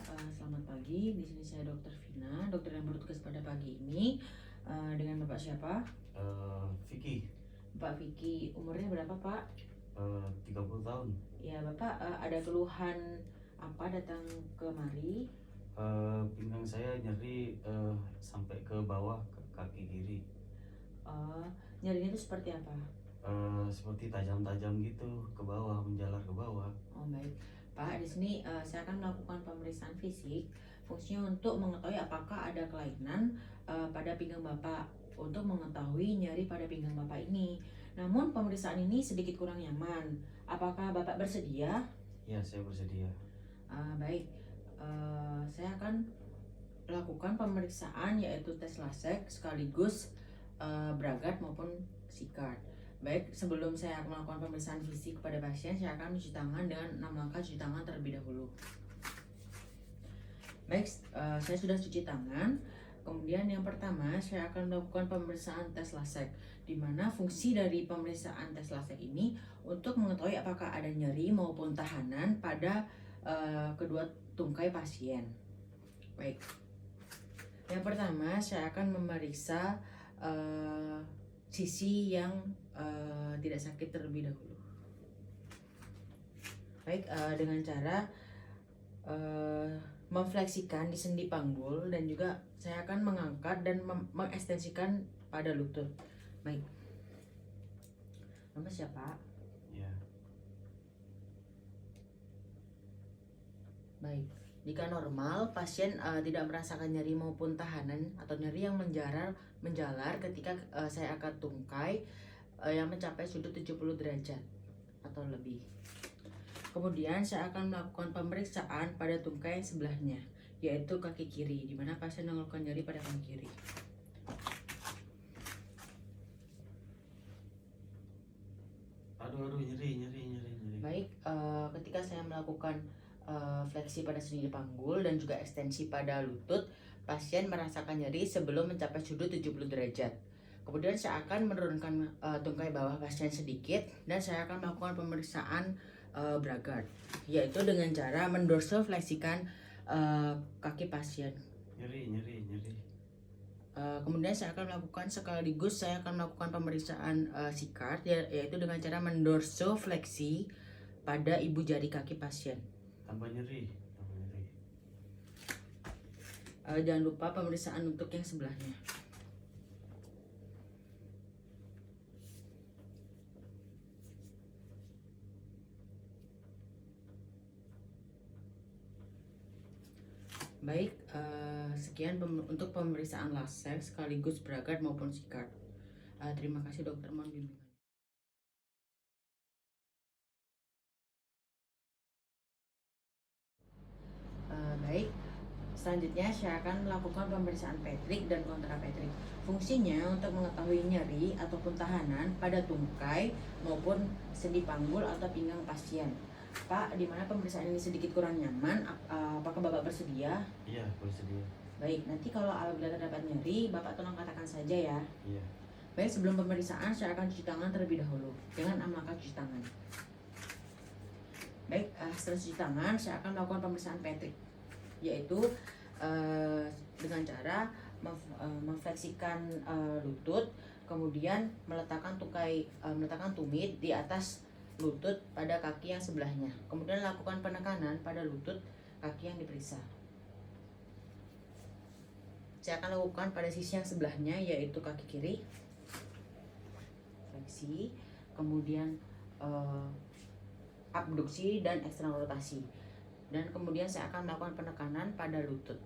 Selamat pagi. Di sini saya Dokter Vina, dokter yang bertugas pada pagi ini. Dengan Bapak siapa? Vicky, Bapak Vicky. Umurnya berapa, Pak? 30 tahun. Ya, Bapak ada keluhan apa datang kemari? Pinggang saya nyeri sampai ke bawah ke kaki kiri. Nyerinya itu seperti apa? Seperti tajam-tajam gitu ke bawah, menjalar ke bawah. Oh, baik. Pak, di sini saya akan melakukan pemeriksaan fisik. Fungsinya untuk mengetahui apakah ada kelainan pada pinggang Bapak, untuk mengetahui nyeri pada pinggang Bapak ini. Namun pemeriksaan ini sedikit kurang nyaman. Apakah Bapak bersedia? Ya, saya bersedia. Baik. Saya akan lakukan pemeriksaan yaitu tes lasek sekaligus bragat maupun sikat. Baik, sebelum saya melakukan pemeriksaan fisik kepada pasien, saya akan mencuci tangan dengan 6 langkah cuci tangan terlebih dahulu. Baik, saya sudah cuci tangan. Kemudian yang pertama, saya akan melakukan pemeriksaan tes lasek, di mana fungsi dari pemeriksaan tes lasek ini untuk mengetahui apakah ada nyeri maupun tahanan pada kedua tungkai pasien. Baik, yang pertama saya akan memeriksa sisi yang tidak sakit terlebih dahulu. Baik, dengan cara memfleksikan di sendi panggul, dan juga saya akan mengangkat dan mengekstensikan pada lutut. Baik. Nama siapa? Ya. Baik. Jika normal, pasien tidak merasakan nyeri maupun tahanan atau nyeri yang menjalar ketika saya angkat tungkai yang mencapai sudut 70 derajat atau lebih. Kemudian saya akan melakukan pemeriksaan pada tungkai sebelahnya, yaitu kaki kiri, di mana pasien mengeluhkan nyeri pada kaki kiri. Aduh, nyeri. Baik, ketika saya melakukan fleksi pada sendi panggul dan juga ekstensi pada lutut, pasien merasakan nyeri sebelum mencapai sudut 70 derajat. Kemudian saya akan menurunkan tungkai bawah pasien sedikit, dan saya akan melakukan pemeriksaan bragat, yaitu dengan cara mendorsofleksikan kaki pasien. Nyeri. Kemudian saya akan melakukan sekaligus saya akan melakukan pemeriksaan sikat, yaitu dengan cara mendorsofleksi pada ibu jari kaki pasien. Tambah nyeri. Jangan lupa pemeriksaan untuk yang sebelahnya. Baik, sekian untuk pemeriksaan laser sekaligus bragat maupun sikat. Terima kasih dokter, mohon bimbingan. Baik, selanjutnya saya akan melakukan pemeriksaan Patrick dan kontra Patrick. Fungsinya untuk mengetahui nyeri ataupun tahanan pada tungkai maupun sendi panggul atau pinggang pasien. Pak, di mana pemeriksaan ini sedikit kurang nyaman, apakah Bapak bersedia? Iya, bersedia. Baik, nanti kalau apabila terdapat nyeri, Bapak tolong katakan saja ya. Iya. Baik, sebelum pemeriksaan saya akan cuci tangan terlebih dahulu dengan 6 langkah cuci tangan. Baik, setelah cuci tangan saya akan melakukan pemeriksaan Patrick, yaitu dengan cara memfleksikan lutut, kemudian meletakkan tumit di atas lutut pada kaki yang sebelahnya, kemudian lakukan penekanan pada lutut kaki yang diperiksa. Saya akan lakukan pada sisi yang sebelahnya, yaitu kaki kiri, fleksi, kemudian abduksi dan eksternal rotasi, dan kemudian saya akan melakukan penekanan pada lutut.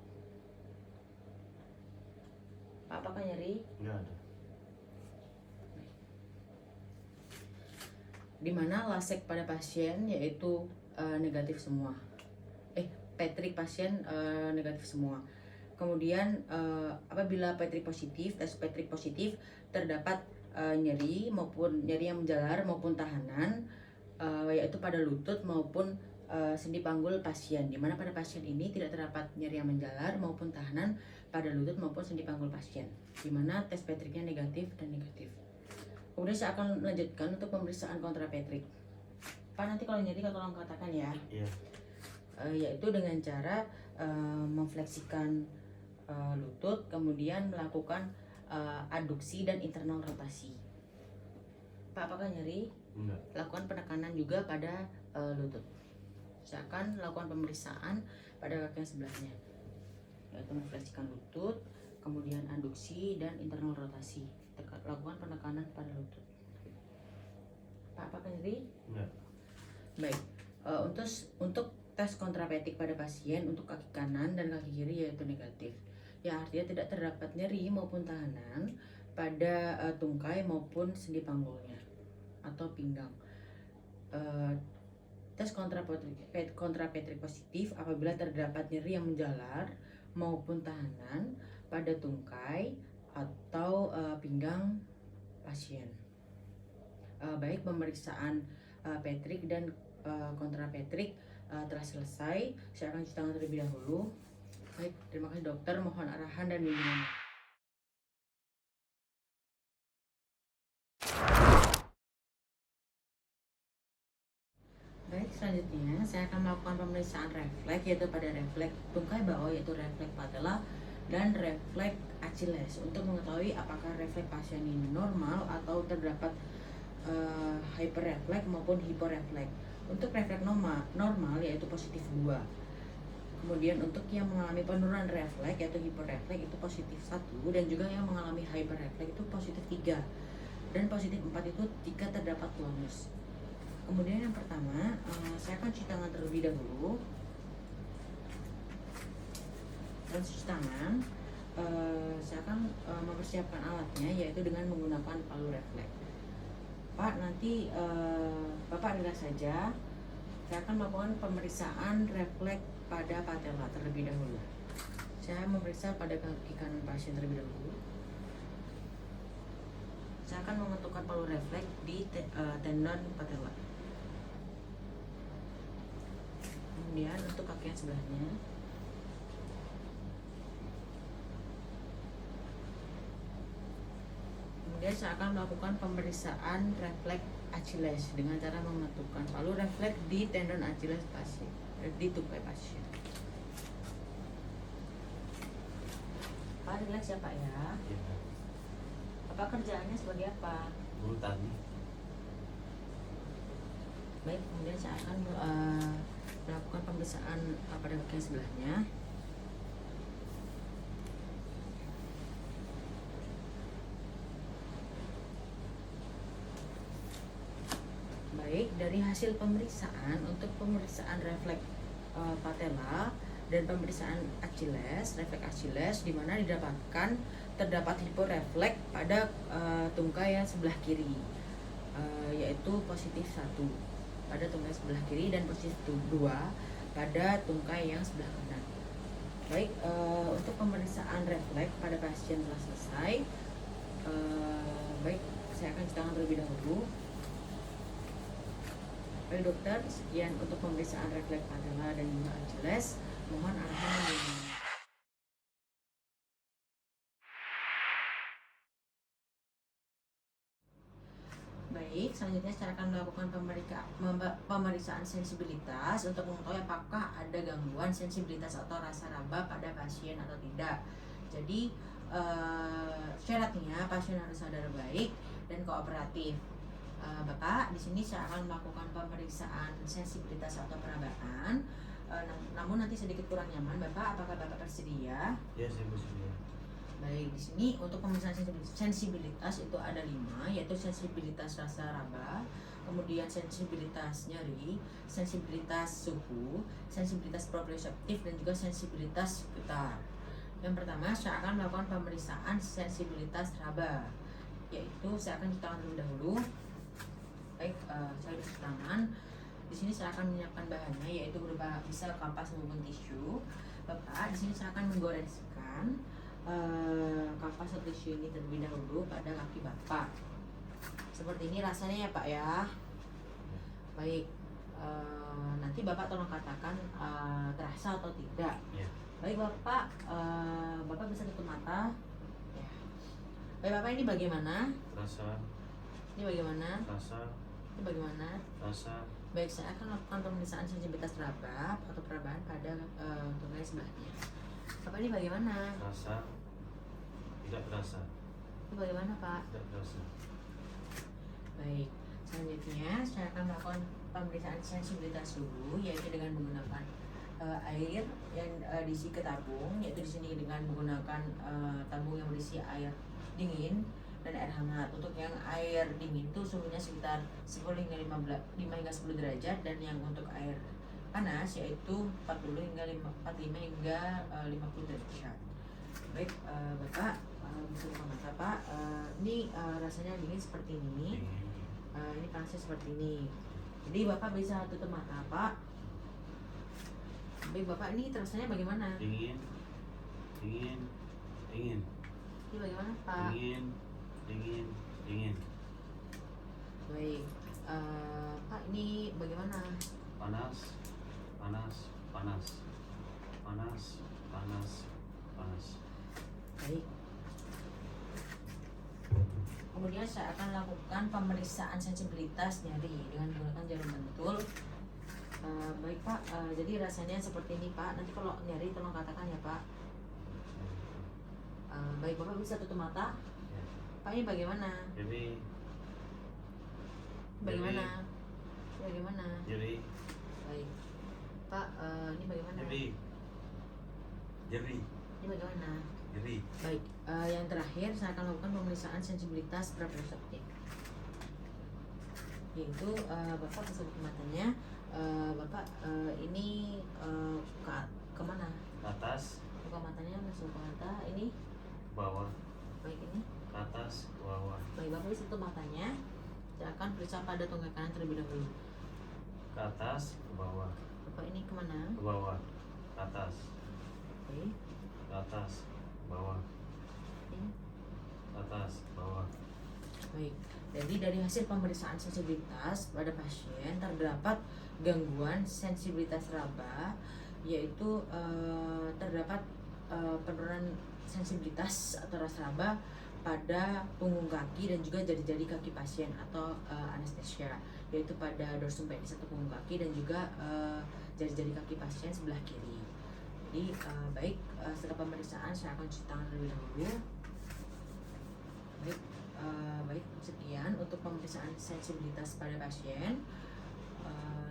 Pak, apakah nyeri? Enggak ada. Dimana lasek pada pasien yaitu negatif semua. Patrick pasien negatif semua. Kemudian apabila Patrick positif, tes Patrick positif, terdapat nyeri yang menjalar maupun tahanan, yaitu pada lutut maupun sendi panggul pasien, dimana pada pasien ini tidak terdapat nyeri yang menjalar maupun tahanan pada lutut maupun sendi panggul pasien, dimana tes Patricknya negatif dan negatif. Kemudian saya akan melanjutkan untuk pemeriksaan kontra Patrick. Pak, nanti kalau nyeri tolong katakan ya. Iya. Yaitu dengan cara memfleksikan lutut, kemudian melakukan aduksi dan internal rotasi. Pak, apakah nyeri? Enggak. Lakukan penekanan juga pada lutut. Saya akan lakukan pemeriksaan pada kaki yang sebelahnya, yaitu memfleksikan lutut, kemudian aduksi dan internal rotasi. Lakukan penekanan pada lutut. Pak, apakah nyeri? Enggak. Baik. Untuk tes kontrapetik pada pasien untuk kaki kanan dan kaki kiri yaitu negatif. Ya, artinya tidak terdapat nyeri maupun tahanan pada tungkai maupun sendi panggulnya atau pinggang. Tes kontrapetrik positif apabila terdapat nyeri yang menjalar maupun tahanan pada tungkai atau pinggang pasien. Baik, pemeriksaan petrik dan kontrapetrik telah selesai. Saya akan cuci tangan terlebih dahulu. Baik, terima kasih dokter. Mohon arahan dan bimbingan. Baik, selanjutnya saya akan melakukan pemeriksaan refleks, yaitu pada refleks tungkai bawah, yaitu refleks patella dan refleks Achilles, untuk mengetahui apakah refleks pasien ini normal atau terdapat hyperrefleks maupun hiporefleks. Untuk refleks normal yaitu positif 2. Kemudian untuk yang mengalami penurunan refleks yaitu hiporefleks itu positif 1, dan juga yang mengalami hyperrefleks itu positif 3, dan positif 4 itu jika terdapat tonus. Kemudian yang pertama, saya akan cuci tangan terlebih dahulu. Dan cuci tangan, saya akan mempersiapkan alatnya, yaitu dengan menggunakan palu refleks. Pak, nanti Bapak relax saja. Saya akan melakukan pemeriksaan refleks pada patella terlebih dahulu. Saya memeriksa pada kaki kanan pasien terlebih dahulu. Saya akan mengetukkan palu refleks di tendon patella. Kemudian untuk kaki yang sebelahnya, kemudian saya akan melakukan pemeriksaan refleks Achilles dengan cara mengetukkan palu refleks di tendon Achilles pasien, di tungkai pasien. Pak, relax ya Pak ya. Ya. Apa kerjaannya sebagai apa? Guru tadi. Baik, kemudian saya akan melakukan pemeriksaan pada kaki yang sebelahnya. Baik, dari hasil pemeriksaan untuk pemeriksaan refleks patella dan pemeriksaan Achilles, refleks Achilles, di mana didapatkan terdapat hiporefleks pada tungkai yang sebelah kiri, yaitu positif 1 pada tungkai sebelah kiri dan positif 2 pada tungkai yang sebelah kanan. Baik, untuk pemeriksaan refleks pada pasien telah selesai. Baik, saya akan cuci tangan terlebih dahulu. Baik dokter, sekian untuk pemeriksaan refleks patella dan juga Achilles. Mohon arahan dan bimbingan. Baik, selanjutnya saya akan melakukan pemeriksaan sensibilitas untuk mengetahui apakah ada gangguan sensibilitas atau rasa raba pada pasien atau tidak. Jadi syaratnya pasien harus sadar baik dan kooperatif. Bapak, di sini saya akan melakukan pemeriksaan sensibilitas atau perabaan. Namun nanti sedikit kurang nyaman, Bapak. Apakah Bapak bersedia? Ya, saya bersedia. Baik, di sini untuk pemeriksaan sensibilitas itu ada 5, yaitu sensibilitas rasa raba, kemudian sensibilitas nyeri, sensibilitas suhu, sensibilitas proprioseptif, dan juga sensibilitas putar. Yang pertama, saya akan melakukan pemeriksaan sensibilitas raba, yaitu saya akan cuci tangan terlebih dahulu. Baik, saya cuci tangan. Di sini saya akan menyiapkan bahannya, yaitu berupa bisa kapas maupun tisu. Bapak, di sini saya akan menggoreskan kapas atau tisu ini terlebih dahulu pada kaki Bapak. Seperti ini rasanya ya Pak ya. Baik, nanti Bapak tolong katakan terasa atau tidak. Ya. Baik Bapak, Bapak bisa tutup mata. Ya. Baik Bapak, ini bagaimana? Rasa. Ini bagaimana? Rasa. Ini bagaimana? Rasa. Baik, saya akan lakukan pemeriksaan sensibilitas raba atau perabahan pada tungkai sebelahnya. Bapak ini bagaimana? Terasa, tidak terasa, Ini bagaimana Pak? tidak terasa. Baik, selanjutnya saya akan melakukan pemeriksaan sensibilitas dulu, yaitu dengan menggunakan air yang diisi ke tabung, yaitu di sini dengan menggunakan tabung yang berisi air dingin dan air hangat. Untuk yang air dingin itu suhunya sekitar 10 hingga 5 hingga 10 derajat, dan yang untuk air panas yaitu 45 hingga 50 derajat. Baik, Bapak bisa buka mata Pak. Ini rasanya dingin seperti ini. Dingin. Ini panasnya seperti ini. Jadi Bapak bisa tutup mata Pak. Baik Bapak, ini rasanya bagaimana? Dingin, dingin, dingin, Ini bagaimana Pak? dingin, dingin, dingin. Baik, Pak ini bagaimana? Panas, panas, panas, panas, panas, panas. Baik. Kemudian saya akan lakukan pemeriksaan sensibilitas nyeri dengan menggunakan jarum bentul. Baik Pak, jadi rasanya seperti ini Pak. Nanti kalau nyeri tolong katakan ya Pak. Baik, Bapak bisa tutup mata. Ya. Pak ini bagaimana? Jadi, Bagaimana? Bagaimana? jadi, Baik. Pak, ini bagaimana? jadi, jadi, Ini bagaimana? jadi. Baik, yang terakhir saya akan lakukan pemeriksaan sensibilitas proprioseptif. Yaitu Bapak bisa buka matanya. Bapak ini kemana? Ke atas, Buka matanya, langsung buka mata. Ini, bawah, baik ini. ke atas, ke bawah, Baik, Bapak bisa tutup matanya. Saya akan periksa pada tungkai kanan terlebih dahulu. ke atas, ke bawah, Bapak ini kemana? ke bawah, ke atas, Baik, ke atas, ke bawah, ini. ke atas, ke bawah. Baik, jadi dari hasil pemeriksaan sensibilitas pada pasien terdapat gangguan sensibilitas raba, yaitu terdapat penurunan sensibilitas atau rasa raba pada punggung kaki dan juga jari-jari kaki pasien atau anestesia, yaitu pada dorsum pedis atau punggung kaki dan juga jari-jari kaki pasien sebelah kiri. Jadi baik, setelah pemeriksaan saya akan cuci tangan terlebih dahulu. Baik, baik, sekian untuk pemeriksaan sensibilitas pada pasien.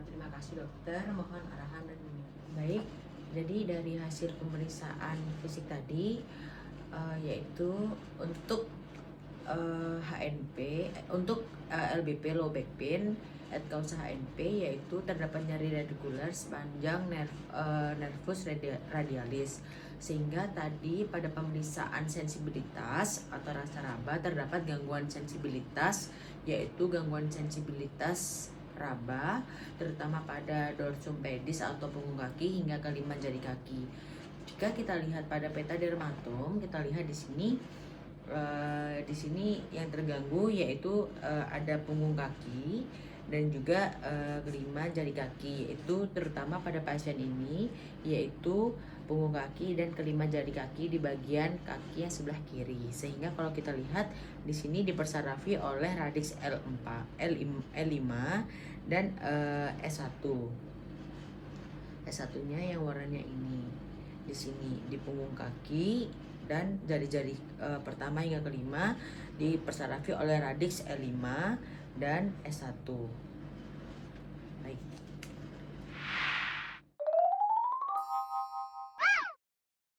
Terima kasih dokter, mohon arahan dan bimbingan. Baik, jadi dari hasil pemeriksaan fisik tadi, yaitu untuk HNP, untuk LBP low back pain at causa HNP, yaitu terdapat nyeri radikular sepanjang nervus radialis, sehingga tadi pada pemeriksaan sensibilitas atau rasa raba terdapat gangguan sensibilitas, yaitu gangguan sensibilitas raba terutama pada dorsum pedis atau punggung kaki hingga kelima jari kaki. Jika kita lihat pada peta dermatom, kita lihat di sini yang terganggu yaitu ada punggung kaki dan juga kelima jari kaki, itu terutama pada pasien ini yaitu punggung kaki dan kelima jari kaki di bagian kaki yang sebelah kiri. Sehingga kalau kita lihat di sini dipersarafi oleh radix L5 dan S1. S1-nya yang warnanya ini. Di sini di punggung kaki dan jari-jari pertama hingga kelima dipersarafi oleh radix L5 dan S1. Baik.